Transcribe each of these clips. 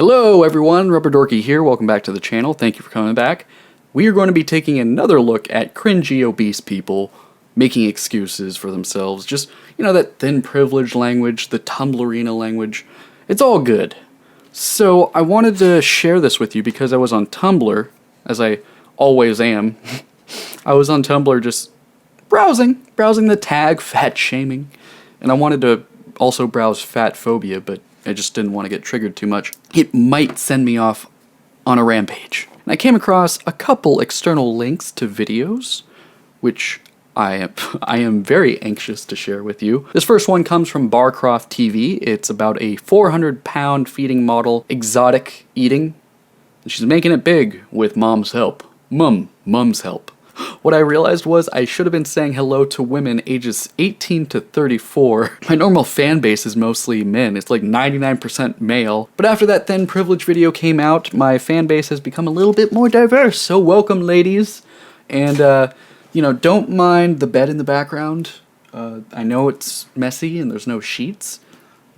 Hello everyone, Rubber Dorky here, welcome back to the channel, thank you for coming back. We are going to be taking another look at cringy obese people making excuses for themselves. Just, you know, that thin privilege language, the Tumblrina language, it's all good. So I wanted to share this with you because I was on Tumblr, as I always am. I was on Tumblr just browsing the tag fat shaming, and I wanted to also browse fat phobia, but I just didn't want to get triggered too much. It might send me off on a rampage. And I came across a couple external links to videos, which I am very anxious to share with you. This first one comes from Barcroft TV. It's about a 400-pound feeding model, exotic eating. And she's making it big with mom's help. Mom's help. What I realized was I should have been saying hello to women ages 18 to 34. My normal fan base is mostly men. It's like 99% male. But after that thin privilege video came out, my fan base has become a little bit more diverse. So welcome, ladies. And, you know, don't mind the bed in the background. I know it's messy and there's no sheets.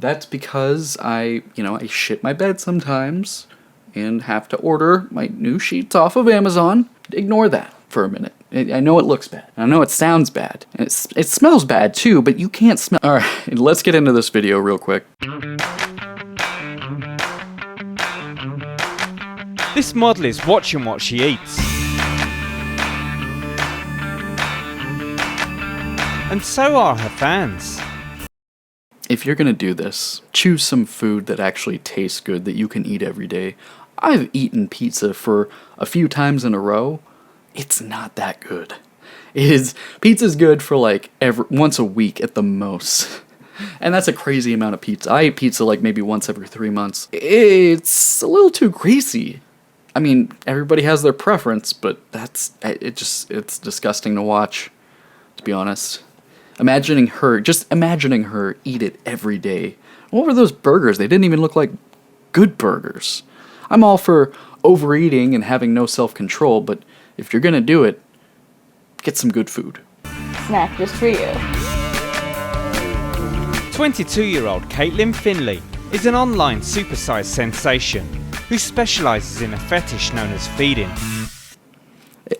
That's because I shit my bed sometimes and have to order my new sheets off of Amazon. Ignore that for a minute. I know it looks bad. I know it sounds bad. It smells bad too, but you can't smell. Alright, let's get into this video real quick. This model is watching what she eats. And so are her fans. If you're gonna do this, choose some food that actually tastes good that you can eat every day. I've eaten pizza for a few times in a row. It's not that good. Pizza's good for like once a week at the most. And that's a crazy amount of pizza. I eat pizza like maybe once every 3 months. It's a little too greasy. I mean, everybody has their preference, but it's disgusting to watch, to be honest. Imagining her eat it every day. What were those burgers? They didn't even look like good burgers. I'm all for overeating and having no self-control, but if you're gonna do it, get some good food. Snack just for you. 22-year-old Caitlyn Finley is an online supersized sensation who specialises in a fetish known as feeding.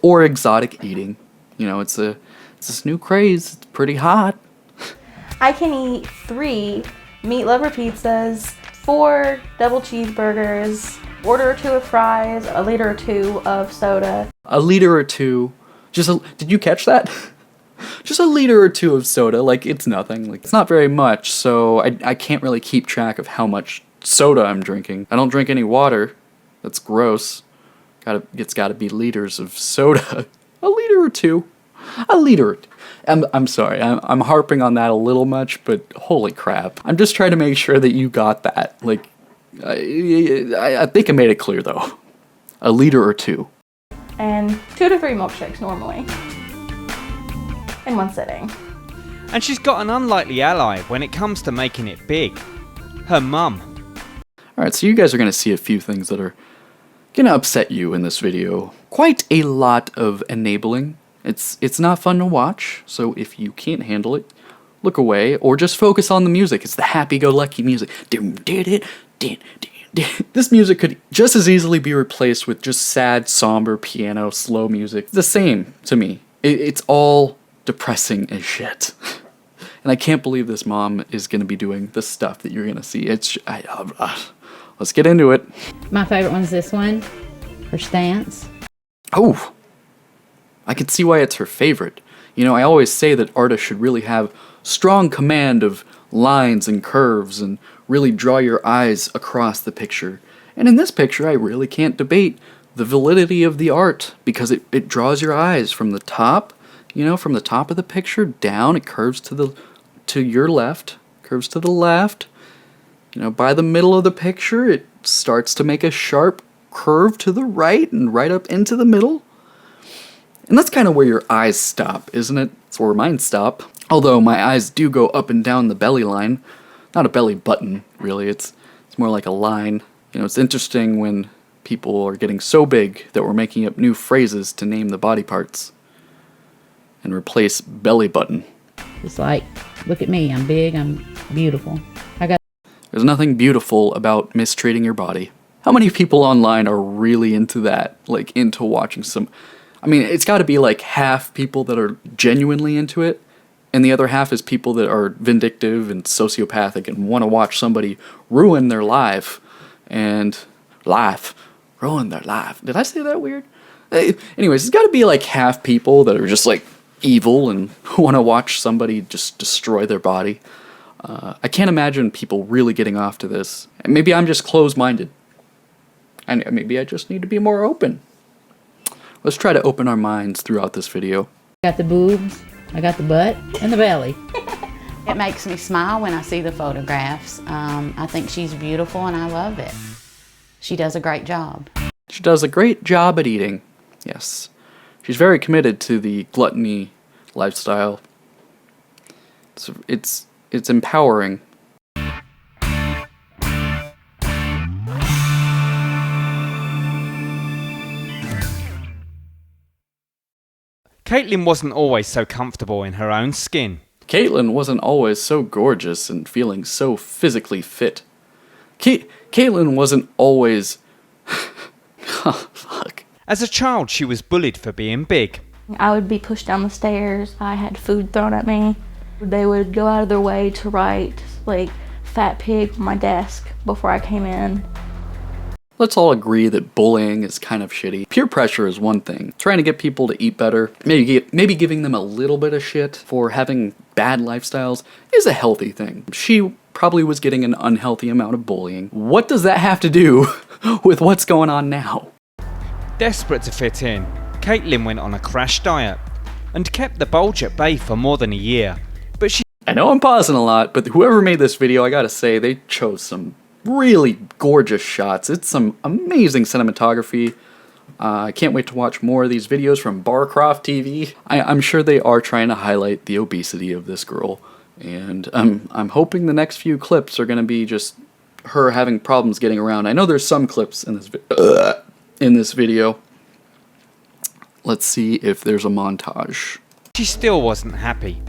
Or exotic eating. You know, it's this new craze. It's pretty hot. I can eat 3 meat lover pizzas, 4 double cheeseburgers, order or 2 of fries, a liter or 2 of soda. A liter or 2. Did you catch that? Just a liter or 2 of soda. Like, it's nothing. Like, it's not very much, so I can't really keep track of how much soda I'm drinking. I don't drink any water. That's gross. It's gotta be liters of soda. A liter or 2. A liter. I'm sorry, I'm harping on that a little much, but holy crap. I'm just trying to make sure that you got that. Like, I think I made it clear though. A liter or 2. And 2 to 3 milkshakes normally. In one sitting. And she's got an unlikely ally when it comes to making it big. Her mum. Alright, so you guys are going to see a few things that are going to upset you in this video. Quite a lot of enabling. It's not fun to watch, so if you can't handle it, look away, or just focus on the music. It's the happy-go-lucky music. This music could just as easily be replaced with just sad, somber piano, slow music. It's the same to me. It's all depressing as shit. And I can't believe this mom is going to be doing the stuff that you're going to see. Let's get into it. My favorite one's this one, her stance. Oh, I can see why it's her favorite. You know, I always say that artists should really have strong command of lines and curves and really draw your eyes across the picture. And in this picture, I really can't debate the validity of the art because it draws your eyes from the top, you know, from the top of the picture down. It curves to your left, curves to the left. You know, by the middle of the picture, it starts to make a sharp curve to the right and right up into the middle. And that's kind of where your eyes stop, isn't it? It's where mine stop. Although my eyes do go up and down the belly line. Not a belly button, really. It's more like a line. You know, it's interesting when people are getting so big that we're making up new phrases to name the body parts. And replace belly button. It's like, look at me, I'm big, I'm beautiful. There's nothing beautiful about mistreating your body. How many people online are really into that? Like, into watching some... I mean, it's got to be like half people that are genuinely into it, and the other half is people that are vindictive and sociopathic and want to watch somebody ruin their life. And... ruin their life. Did I say that weird? Anyways, it's got to be like half people that are just like evil and want to watch somebody just destroy their body. I can't imagine people really getting off to this. And maybe I'm just closed-minded. And maybe I just need to be more open. Let's try to open our minds throughout this video. I got the boobs, I got the butt, and the belly. It makes me smile when I see the photographs. I think she's beautiful and I love it. She does a great job. She does a great job at eating. Yes. She's very committed to the gluttony lifestyle. It's empowering. Caitlyn wasn't always so comfortable in her own skin. Caitlyn wasn't always so gorgeous and feeling so physically fit. Caitlyn wasn't always... oh, fuck. As a child, she was bullied for being big. I would be pushed down the stairs. I had food thrown at me. They would go out of their way to write, like, fat pig on my desk before I came in. Let's all agree that bullying is kind of shitty. Peer pressure is one thing. Trying to get people to eat better, maybe giving them a little bit of shit for having bad lifestyles is a healthy thing. She probably was getting an unhealthy amount of bullying. What does that have to do with what's going on now? Desperate to fit in, Caitlyn went on a crash diet and kept the bulge at bay for more than a year. But she... I know I'm pausing a lot, but whoever made this video, I gotta say, they chose some really gorgeous shots. It's some amazing cinematography. I can't wait to watch more of these videos from Barcroft TV. I'm sure they are trying to highlight the obesity of this girl, and I'm hoping the next few clips are going to be just her having problems getting around. I know there's some clips in this video. Let's see if there's a montage. She still wasn't happy.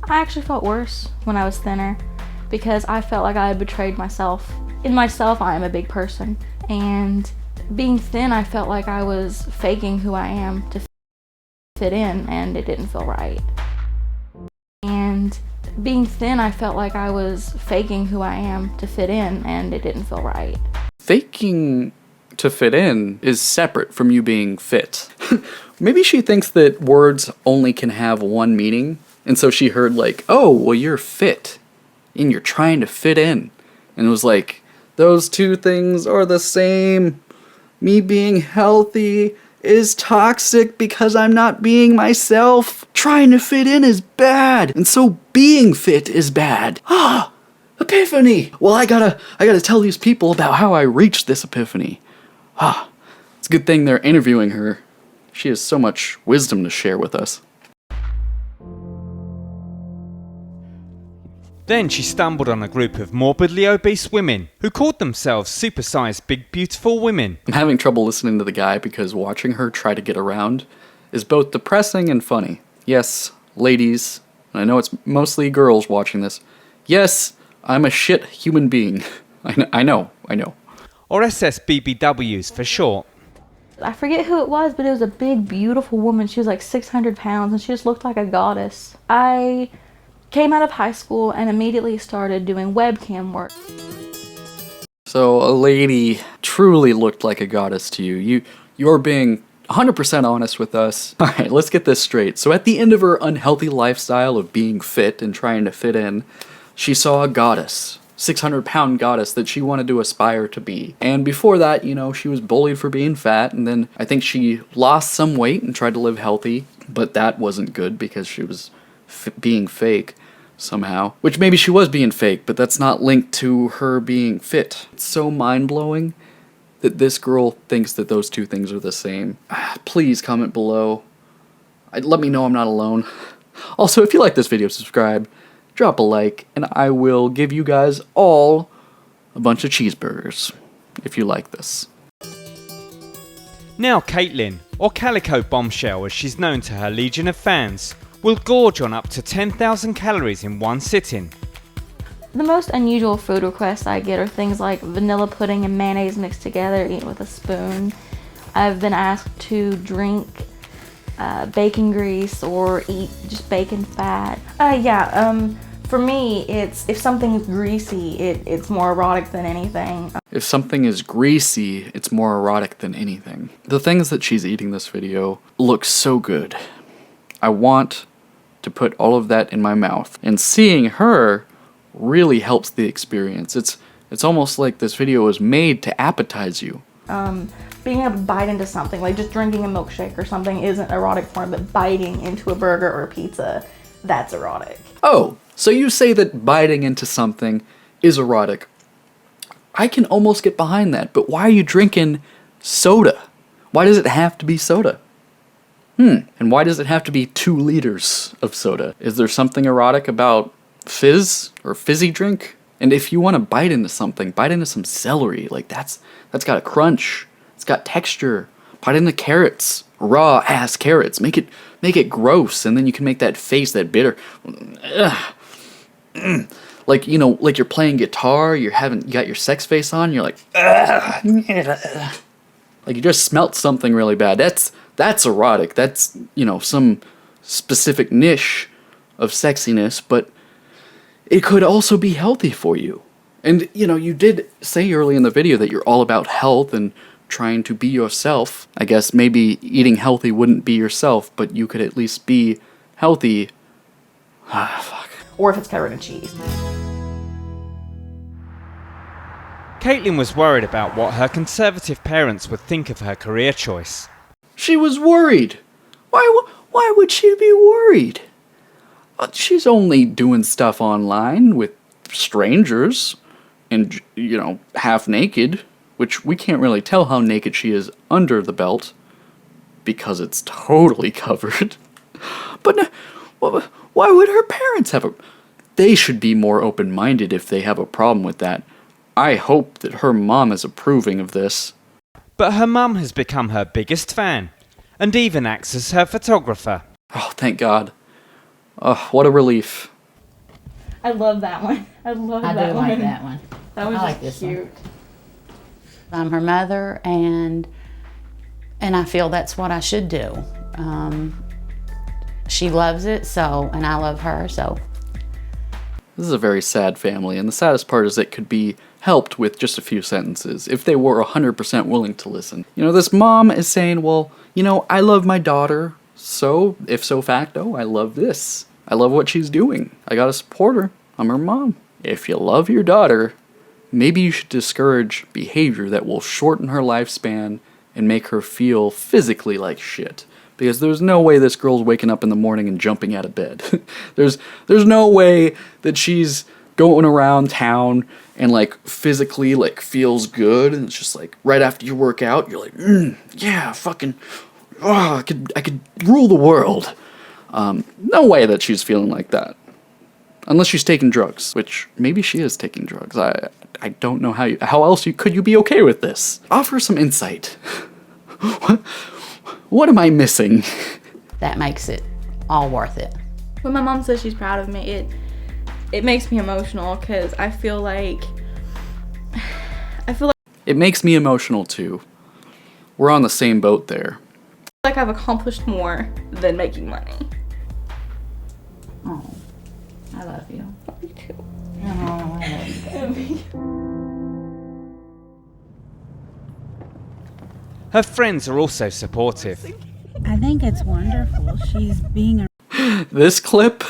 I actually felt worse when I was thinner because I felt like I had betrayed myself. In myself, I am a big person, and being thin, I felt like I was faking who I am to fit in, and it didn't feel right. And being thin, I felt like I was faking who I am to fit in, and it didn't feel right. Faking to fit in is separate from you being fit. Maybe she thinks that words only can have one meaning, and so she heard like, oh, well, you're fit, and you're trying to fit in. And it was like, those two things are the same. Me being healthy is toxic because I'm not being myself. Trying to fit in is bad, and so being fit is bad. Ah, epiphany! Well, I gotta tell these people about how I reached this epiphany. Ah, it's a good thing they're interviewing her. She has so much wisdom to share with us. Then she stumbled on a group of morbidly obese women who called themselves supersized big beautiful women. I'm having trouble listening to the guy because watching her try to get around is both depressing and funny. Yes, ladies, and I know it's mostly girls watching this. Yes, I'm a shit human being. I know. Or SSBBWs for short. I forget who it was, but it was a big, beautiful woman. She was like 600 pounds, and she just looked like a goddess. I came out of high school and immediately started doing webcam work. So a lady truly looked like a goddess to you. You're being 100% honest with us. Alright, let's get this straight. So at the end of her unhealthy lifestyle of being fit and trying to fit in, she saw a goddess. 600-pound goddess that she wanted to aspire to be. And before that, you know, she was bullied for being fat, and then I think she lost some weight and tried to live healthy, but that wasn't good because she was being fake somehow. Which maybe she was being fake, but that's not linked to her being fit. It's so mind-blowing that this girl thinks that those two things are the same. Please comment below. Let me know I'm not alone. Also, if you like this video, subscribe, drop a like, and I will give you guys all a bunch of cheeseburgers if you like this. Now Caitlyn, or Calico Bombshell as she's known to her legion of fans, will gorge on up to 10,000 calories in one sitting. The most unusual food requests I get are things like vanilla pudding and mayonnaise mixed together, eaten with a spoon. I've been asked to drink bacon grease or eat just bacon fat. For me, it's if something's greasy, it's more erotic than anything. If something is greasy, it's more erotic than anything. The things that she's eating this video look so good. I want to put all of that in my mouth. And seeing her really helps the experience. It's almost like this video was made to appetize you. Being able to bite into something, like just drinking a milkshake or something isn't erotic for me, but biting into a burger or a pizza, that's erotic. Oh, so you say that biting into something is erotic. I can almost get behind that, but why are you drinking soda? Why does it have to be soda? And why does it have to be 2 liters of soda? Is there something erotic about fizz or fizzy drink? And if you want to bite into something, bite into some celery. Like that's got a crunch. It's got texture. Bite into carrots, raw ass carrots. Make it gross, and then you can make that face, that bitter. Like, you know, like you're playing guitar, you got your sex face on, you're like, like you just smelt something really bad. That's erotic. That's, you know, some specific niche of sexiness, but it could also be healthy for you. And, you know, you did say early in the video that you're all about health and trying to be yourself. I guess maybe eating healthy wouldn't be yourself, but you could at least be healthy. Fuck. Or if it's covered in cheese. Caitlyn was worried about what her conservative parents would think of her career choice. She was worried. Why would she be worried? She's only doing stuff online with strangers and, you know, half naked, which we can't really tell how naked she is under the belt because it's totally covered. But why would her parents have They should be more open-minded if they have a problem with that. I hope that her mom is approving of this. But her mum has become her biggest fan, and even acts as her photographer. Oh, thank God. Oh, what a relief. I love that one. I do like that one. That was I like this cute. one. I'm her mother, and I feel that's what I should do. She loves it, so, and I love her, so. This is a very sad family, and the saddest part is it could be helped with just a few sentences if they were 100% willing to listen. You know, this mom is saying, well, you know, I love my daughter, so if so facto, I love this. I love what she's doing. I gotta support her. I'm her mom. If you love your daughter, maybe you should discourage behavior that will shorten her lifespan and make her feel physically like shit. Because there's no way this girl's waking up in the morning and jumping out of bed. There's no way that she's going around town and like physically like feels good, and it's just like right after you work out, you're like, yeah, fucking, oh, I could rule the world. No way that she's feeling like that. Unless she's taking drugs, which maybe she is taking drugs. I don't know how else could you be okay with this? Offer some insight. What am I missing? That makes it all worth it. When my mom says she's proud of me, it makes me emotional because I feel like It makes me emotional too. We're on the same boat there. I've accomplished more than making money. Oh, I love you. Me too. Oh, I love you. Her friends are also supportive. I think it's wonderful. She's being a This clip,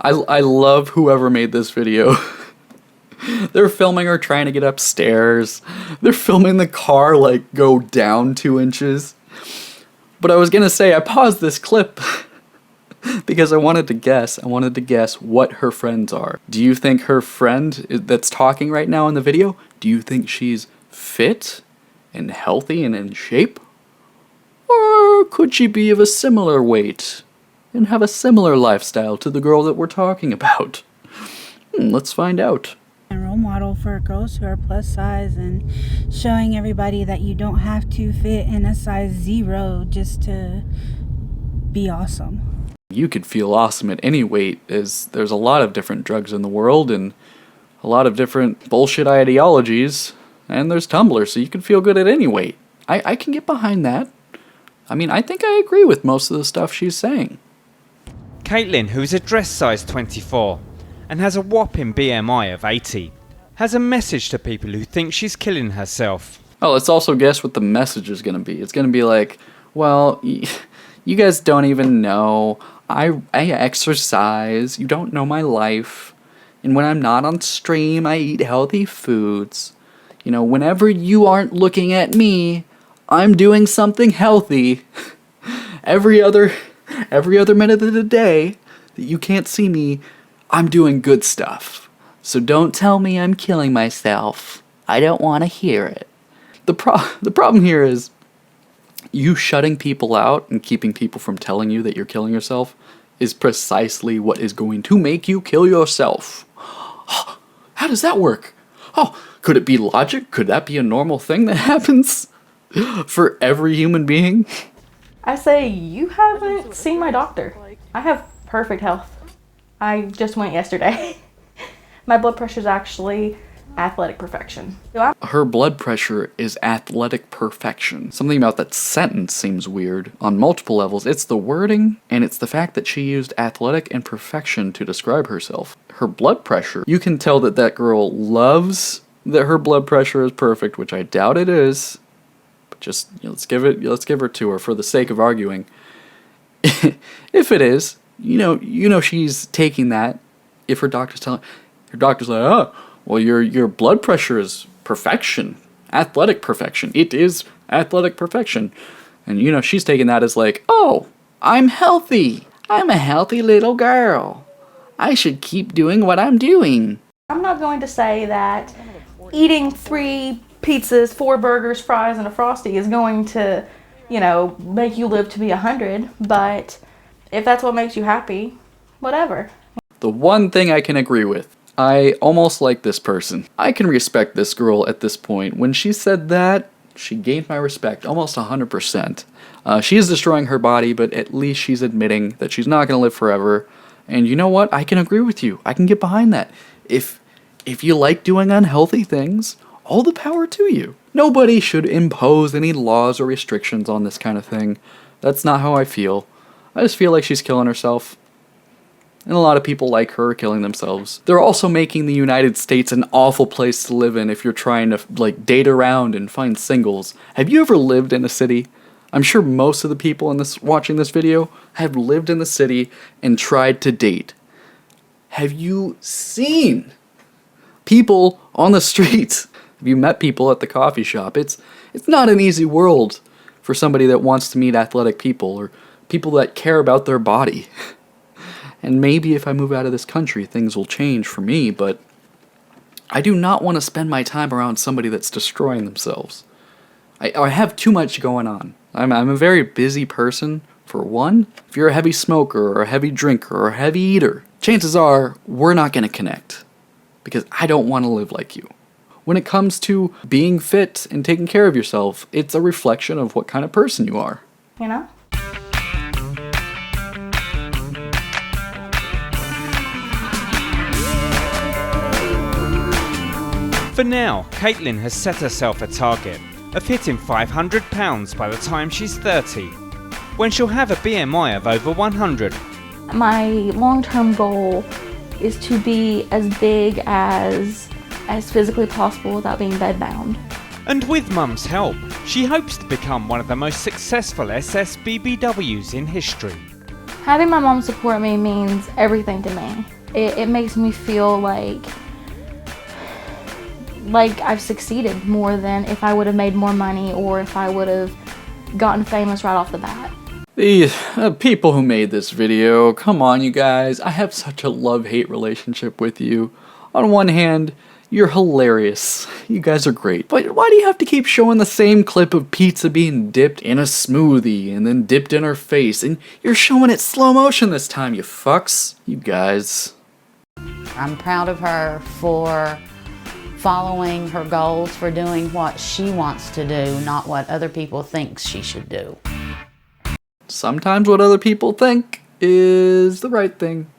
I love whoever made this video. They're filming her trying to get upstairs. They're filming the car like go down 2 inches. But I was gonna say, I paused this clip because I wanted to guess what her friends are. Do you think her friend that's talking right now in the video, do you think she's fit and healthy and in shape? Or could she be of a similar weight and have a similar lifestyle to the girl that we're talking about? Let's find out. role model for girls who are plus size and showing everybody that you don't have to fit in a size 0 just to be awesome. You could feel awesome at any weight, as there's a lot of different drugs in the world and a lot of different bullshit ideologies, and there's tumblers, so you can feel good at any weight. I can get behind that. I mean, I think I agree with most of the stuff she's saying. Caitlyn, who is a dress size 24 and has a whopping BMI of 80, has a message to people who think she's killing herself. Oh, let's also guess what the message is going to be. It's going to be like, well, you guys don't even know. I exercise. You don't know my life. And when I'm not on stream, I eat healthy foods. You know, whenever you aren't looking at me, I'm doing something healthy. every other minute of the day that you can't see me, I'm doing good stuff. So don't tell me I'm killing myself. I don't want to hear it. The problem here is you shutting people out and keeping people from telling you that you're killing yourself is precisely what is going to make you kill yourself. How does that work? Oh, could it be logic? Could that be a normal thing that happens for every human being? I say, you haven't seen my doctor. I have perfect health. I just went yesterday. My blood pressure is actually athletic perfection. Her blood pressure is athletic perfection. Something about that sentence seems weird on multiple levels. It's the wording, and it's the fact that she used athletic and perfection to describe herself. Her blood pressure, you can tell that that girl loves that her blood pressure is perfect, which I doubt it is. But just, let's give her to her for the sake of arguing. If it is, you know she's taking that. If her doctor's like, oh, well, your blood pressure is perfection, athletic perfection. It is athletic perfection. And, she's taking that as like, oh, I'm healthy. I'm a healthy little girl. I should keep doing what I'm doing. I'm not going to say that eating 3 pizzas, 4 burgers, fries, and a Frosty is going to, make you live to be 100. But if that's what makes you happy, whatever. The one thing I can agree with, I almost like this person. I can respect this girl at this point. When she said that, she gained my respect almost 100%. She is destroying her body, but at least she's admitting that she's not going to live forever. And you know what? I can agree with you. I can get behind that. If you like doing unhealthy things, all the power to you. Nobody should impose any laws or restrictions on this kind of thing. That's not how I feel. I just feel like she's killing herself. And a lot of people like her killing themselves. They're also making the United States an awful place to live in if you're trying to, date around and find singles. Have you ever lived in a city? I'm sure most of the people watching this video have lived in the city and tried to date. Have you seen people on the streets? Have you met people at the coffee shop? It's not an easy world for somebody that wants to meet athletic people or people that care about their body. And maybe if I move out of this country, things will change for me, but I do not want to spend my time around somebody that's destroying themselves. I have too much going on. I'm a very busy person, for one. If you're a heavy smoker or a heavy drinker or a heavy eater, chances are we're not going to connect because I don't want to live like you. When it comes to being fit and taking care of yourself, it's a reflection of what kind of person you are. For now, Caitlyn has set herself a target of hitting 500 pounds by the time she's 30, when she'll have a BMI of over 100. My long-term goal is to be as big as physically possible without being bedbound. And with Mum's help, she hopes to become one of the most successful SSBBWs in history. Having my mom support me means everything to me. It makes me feel like I've succeeded more than if I would have made more money or if I would have gotten famous right off the bat. The people who made this video, come on you guys, I have such a love-hate relationship with you. On one hand, you're hilarious. You guys are great. But why do you have to keep showing the same clip of pizza being dipped in a smoothie and then dipped in her face? And you're showing it slow motion this time, you fucks. You guys. I'm proud of her for following her goals, for doing what she wants to do, not what other people think she should do. Sometimes what other people think is the right thing.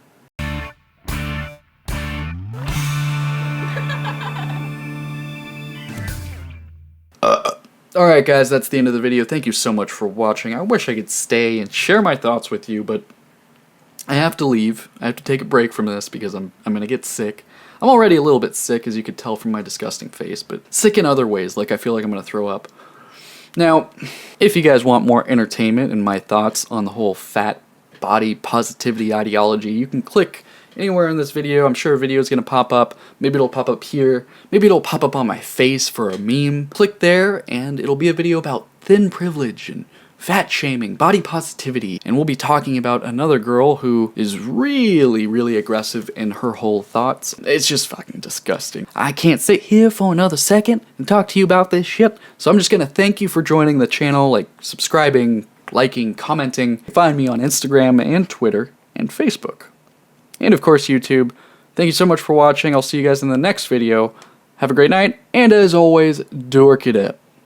Alright guys, that's the end of the video. Thank you so much for watching. I wish I could stay and share my thoughts with you, but I have to leave. I have to take a break from this because I'm gonna get sick. I'm already a little bit sick, as you could tell from my disgusting face, but sick in other ways, like I feel like I'm gonna throw up. Now, if you guys want more entertainment and my thoughts on the whole fat body positivity ideology, you can click anywhere in this video. I'm sure a video is going to pop up. Maybe it'll pop up here. Maybe it'll pop up on my face for a meme. Click there and it'll be a video about thin privilege and fat shaming, body positivity, and we'll be talking about another girl who is really, really aggressive in her whole thoughts. It's just fucking disgusting. I can't sit here for another second and talk to you about this shit, so I'm just gonna thank you for joining the channel, like subscribing, liking, commenting. Find me on Instagram and Twitter and Facebook. And of course YouTube. Thank you so much for watching. I'll see you guys in the next video. Have a great night, and as always, dork it up.